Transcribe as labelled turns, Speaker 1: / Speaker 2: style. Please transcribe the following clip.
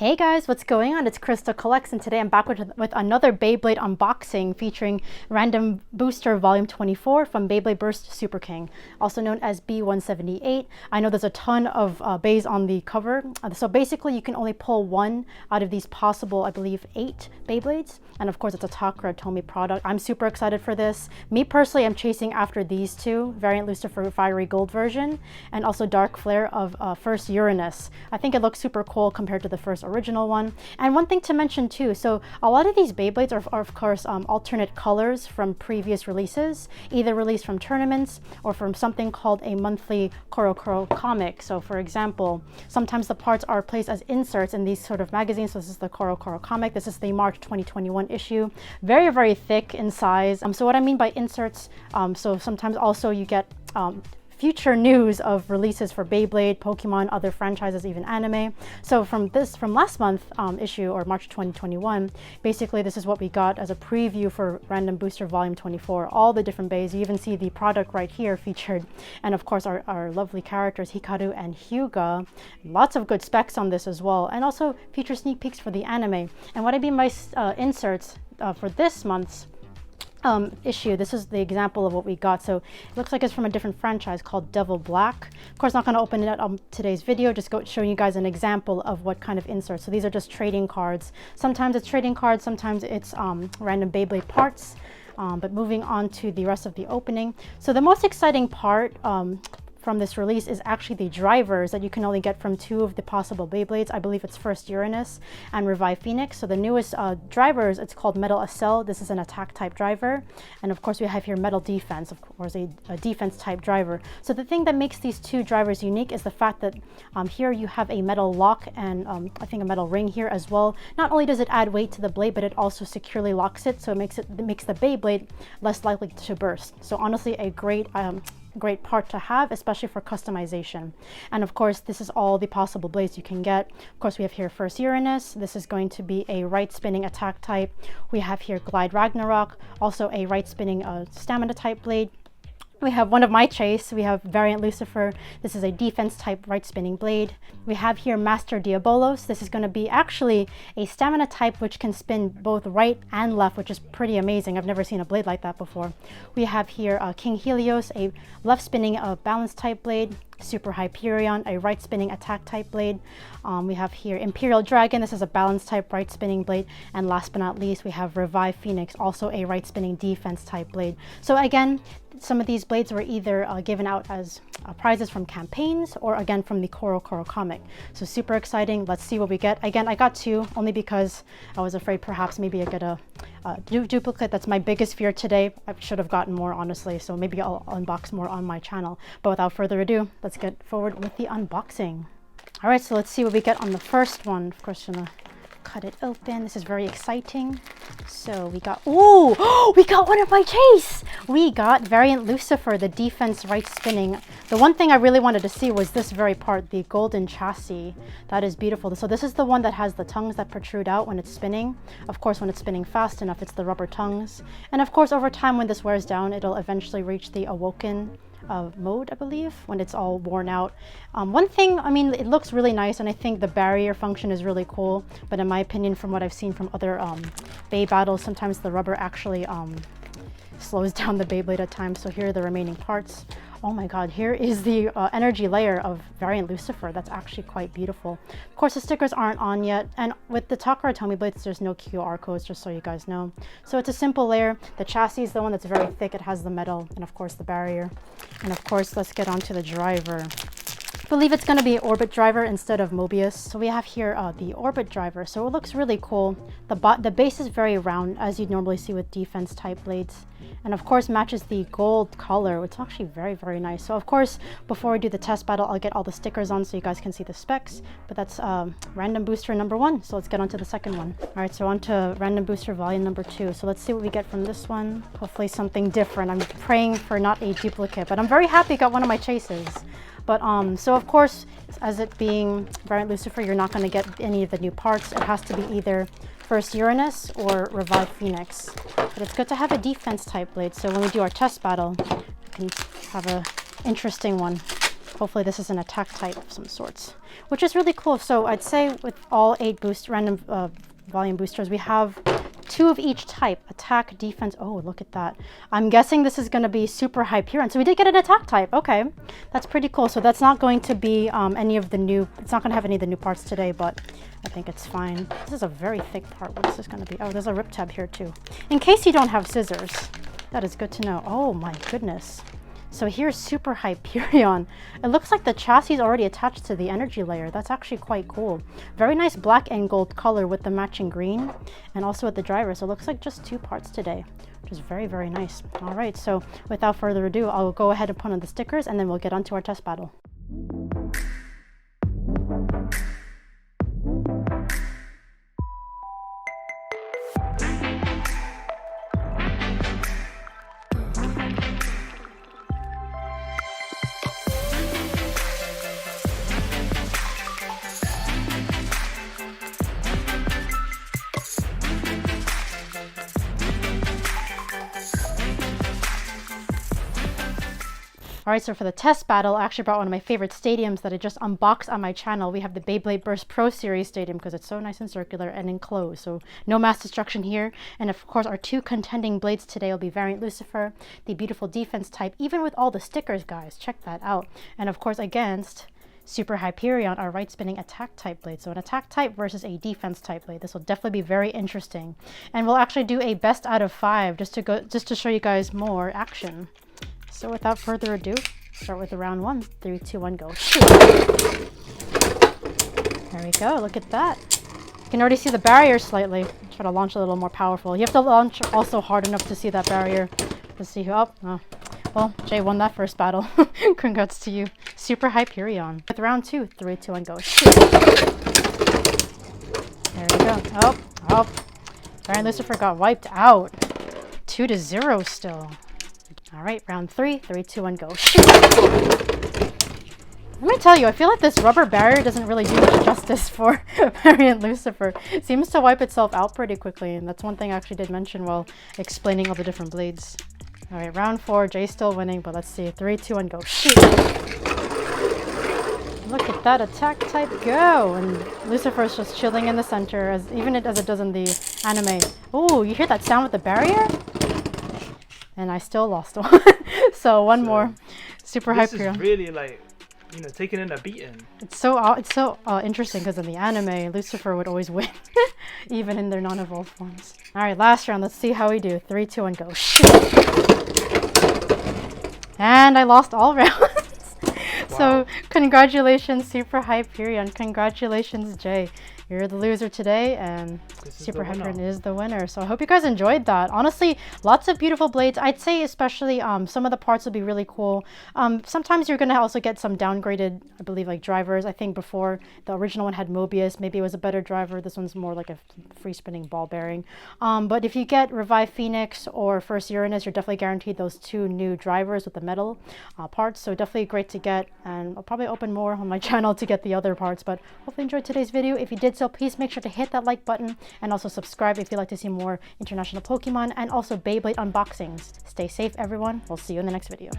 Speaker 1: Hey guys, what's going on? It's KrystalKollectz, and today I'm back with another Beyblade unboxing featuring Random Booster Volume 24 from Beyblade Burst SuperKing, also known as B-178. I know there's a ton of bays on the cover, so basically you can only pull one out of these possible, I believe, 8 Beyblades, and of course it's a Takara Tomy product. I'm super excited for this. Me personally, I'm chasing after these two, Variant Lucifer Fiery Gold version, and also Dark Flare of first Uranus. I think it looks super cool compared to the first original one. And one thing to mention too, so a lot of these Beyblades are of course alternate colors from previous releases, either released from tournaments or from something called a monthly Koro comic. So for example, sometimes the parts are placed as inserts in these sort of magazines. So this is the Koro comic. This is the March 2021 issue. Very thick in size. So what I mean by inserts, so sometimes also you get future news of releases for Beyblade, Pokemon, other franchises, even anime. So from last month issue, or March 2021, basically this is what we got as a preview for Random Booster Volume 24. All the different bays. You even see the product right here featured, and of course our lovely characters Hikaru and Hyuga. Lots of good specs on this as well, and also feature sneak peeks for the anime. And what I mean by inserts for this month's issue, this is the example of what we got. So it looks like it's from a different franchise called Devil Black. Of course, not going to open it up on today's video, just showing you guys an example of what kind of inserts. So these are just trading cards. Sometimes it's trading cards, sometimes it's random Beyblade parts. But moving on to the rest of the opening. So the most exciting part from this release is actually the drivers that you can only get from 2 of the possible Beyblades. I believe it's first Uranus and Revive Phoenix. So the newest drivers, it's called Metal Accel. This is an attack type driver. And of course we have here Metal Defense, of course a defense type driver. So the thing that makes these 2 drivers unique is the fact that here you have a metal lock and I think a metal ring here as well. Not only does it add weight to the blade, but it also securely locks it, so it makes the Beyblade less likely to burst. So honestly, a great part to have, especially for customization. And of course, this is all the possible blades you can get. Of course, we have here first Uranus. This is going to be a right spinning attack type. We have here Glide RAGNARUK, also a right spinning stamina type blade. We have one of my chase. We have Variant Lucifer. This is a defense type right spinning blade. We have here Master DIABOLOS. This is going to be actually a stamina type which can spin both right and left, which is pretty amazing. I've never seen a blade like that before. We have here King HELIOS, a left spinning balance type blade. Super HYPERION, a right spinning attack type blade. We have here Imperial Dragon. This is a balance type right spinning blade. And last but not least, we have Revive Phoenix, also a right spinning defense type blade. So again, some of these blades were either given out as prizes from campaigns or again from the Koro comic. So super exciting. Let's see what we get. Again, I got 2 only because I was afraid perhaps maybe I get a duplicate. That's my biggest fear today. I should have gotten more, honestly, so maybe I'll unbox more on my channel. But without further ado, let's get forward with the unboxing. All right, so let's see what we get on the first one. Of course, I'm gonna cut it open. This is very exciting. So we got, ooh, we got one of my chase. We got Variant Lucifer, the defense right spinning. The one thing I really wanted to see was this very part, the golden chassis. That is beautiful. So this is the one that has the tongues that protrude out when it's spinning. Of course, when it's spinning fast enough, it's the rubber tongues. And of course, over time, when this wears down, it'll eventually reach the awoken mode, I believe, when it's all worn out. One thing, I mean, it looks really nice, and I think the barrier function is really cool, but in my opinion, from what I've seen from other Bey battles, sometimes the rubber actually slows down the Beyblade at times. So here are the remaining parts. Oh my god, here is the energy layer of Variant Lucifer. That's actually quite beautiful. Of course, the stickers aren't on yet, and with the Takara Tomy blades, there's no QR codes, just so you guys know. So it's a simple layer. The chassis is the one that's very thick. It has the metal and of course the barrier. And of course, let's get on to the driver. I believe it's going to be Orbit driver instead of Mobius. So we have here the Orbit driver. So it looks really cool. The base is very round, as you'd normally see with defense type blades. And of course matches the gold color. It's actually very nice. So of course, before we do the test battle, I'll get all the stickers on so you guys can see the specs. But that's Random Booster number 1. So let's get on to the second one. All right, so on to Random Booster Volume number 2. So let's see what we get from this one. Hopefully something different. I'm praying for not a duplicate, but I'm very happy I got one of my chases. But so of course, as it being Variant Lucifer, you're not going to get any of the new parts. It has to be either first Uranus or Revive Phoenix. But it's good to have a defense type blade, so when we do our test battle, we can have an interesting one. Hopefully this is an attack type of some sorts, which is really cool. So I'd say with all 8 random volume boosters, we have 2 of each type, attack, defense. Oh, look at that. I'm guessing this is going to be Super Hyperion. So we did get an attack type. Okay, that's pretty cool. So that's not going to be any of the new, it's not going to have any of the new parts today, but I think it's fine. This is a very thick part. What is this going to be? Oh, there's a rip tab here too. In case you don't have scissors. That is good to know. Oh my goodness. So here's Super Hyperion. It looks like the chassis is already attached to the energy layer. That's actually quite cool. Very nice black and gold color with the matching green, and also with the driver. So it looks like just 2 parts today, which is very, very nice. All right, so without further ado, I'll go ahead and put on the stickers, and then we'll get on to our test battle. Alright, so for the test battle, I actually brought one of my favorite stadiums that I just unboxed on my channel. We have the Beyblade Burst Pro Series Stadium because it's so nice and circular and enclosed. So no mass destruction here. And of course, our 2 contending blades today will be Variant Lucifer, the beautiful defense type, even with all the stickers, guys. Check that out. And of course, against Super Hyperion, our right spinning attack type blade. So an attack type versus a defense type blade. This will definitely be very interesting. And we'll actually do a best out of 5 just to show you guys more action. So without further ado, start with the round 1. 3, 2, 1, go. Shoot. There we go. Look at that. You can already see the barrier slightly. Try to launch a little more powerful. You have to launch also hard enough to see that barrier. Let's see who. Oh. Well, Jay won that first battle. Congrats to you. Super Hyperion. With round 2. 3, 2, 1, go. Shoot. There we go. Oh. Variant Lucifer got wiped out. 2-0 still. All right, round 3. 3, 2, 1, go. Shoot. Let me tell you, I feel like this rubber barrier doesn't really do much justice for Variant Lucifer. It seems to wipe itself out pretty quickly, and that's one thing I actually did mention while explaining all the different blades. All right, round 4. Jay's still winning, but let's see. 3, 2, 1, go. Shoot. Look at that attack type go. And Lucifer's just chilling in the center, as it does in the anime. Oh, you hear that sound with the barrier? And I still lost one. So one more. Super Hyperion.
Speaker 2: This is really like, taking in a beating.
Speaker 1: It's so interesting because in the anime, Lucifer would always win, even in their non-evolved forms. All right, last round. Let's see how we do. 3, 2, 1, go. Shoot. And I lost all rounds. Wow. So congratulations, Super Hyperion. Congratulations, Jay. You're the loser today, and Super Hyperion is the winner. So I hope you guys enjoyed that. Honestly, lots of beautiful blades. I'd say especially some of the parts will be really cool. Sometimes you're going to also get some downgraded, I believe, like drivers. I think before the original one had Mobius. Maybe it was a better driver. This one's more like a free spinning ball bearing. But if you get Revive Phoenix or First Uranus, you're definitely guaranteed those 2 new drivers with the metal parts. So definitely great to get. And I'll probably open more on my channel to get the other parts. But hopefully you enjoyed today's video. If you did so, please make sure to hit that like button and also subscribe if you'd like to see more international Pokemon and also Beyblade unboxings. Stay safe, everyone. We'll see you in the next video.